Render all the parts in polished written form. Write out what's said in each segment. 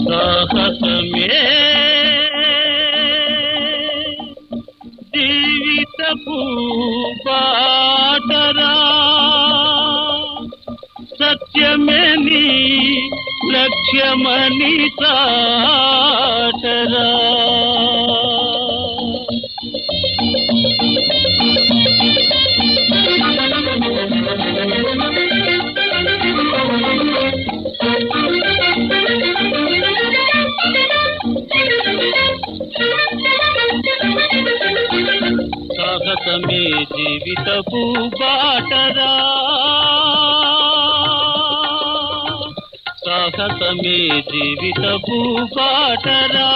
సాహసమే జీవితపు బాటరా, సత్యమే నీ లక్ష్యమని చాటరా. సాహసమే జీవితపు బాటరా, సాహసమే జీవితపు బాటరా,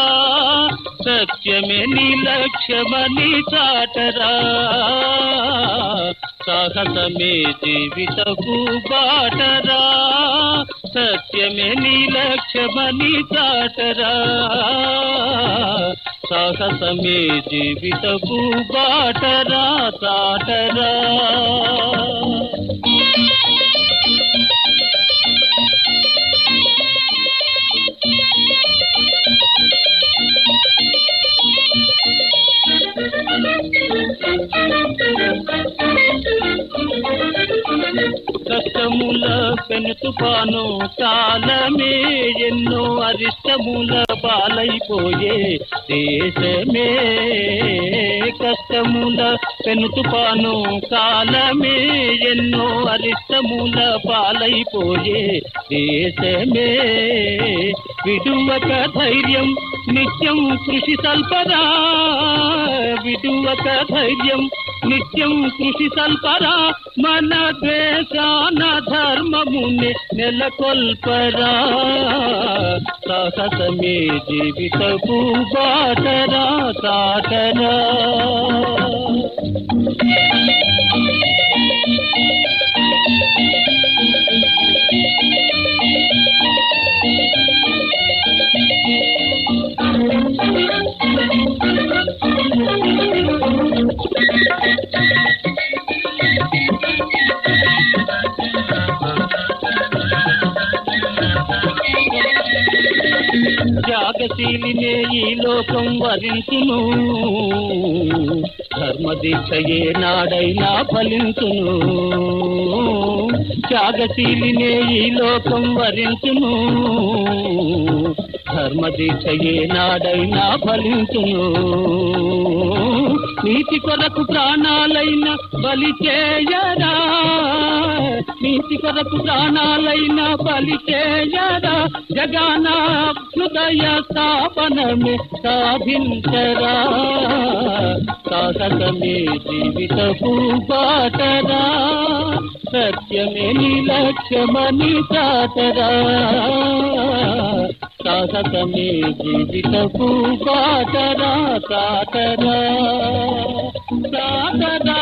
సత్యమే నీ లక్ష్యమని చాటరా. సాహసమే జీవితపు బాటరా, సత్యమే నీ లక్ష్యమని చాటరా. సాహసమే జీవితపు బాటరా చాటరా. కష్టముల పెనుతుపాను కాలమే, ఎన్నో అరిష్టముల పాలైపోయే దేశమే. కష్టముల పెనుతుపాను కాలమే, ఎన్నో అరిష్టముల పాలైపోయే దేశమే. విడువక ధైర్యం నిత్యం కృషి సల్పరా, విడువక ధైర్యం నిత్యం కృషి సల్పరా. మన దేశాన ధర్మముని నెలకొల్పరా. సాహసమే జీవితపు బాటరా చాటరా. త్యాగశీలినే ఈ లోకం వరించును, ధర్మదీక్షయే నాడైనా ఫలించును. త్యాగశీలినే ఈ లోకం వరించును, ధర్మదీక్షయే నాడైనా ఫలించును. నీతి కొరకు ప్రాణాలైన బలి చేయరా, నీతి కొరకు ప్రాణాలైన బలి చేయరా. జగాన హృదయ స్థాపనమే సాధించరా. సాహసమే జీవితపు బాటరా, సత్యమే నీ లక్ష్యమని చాటరా. సాహసమే జీవితపు బాటరా చాటరా చాటరా.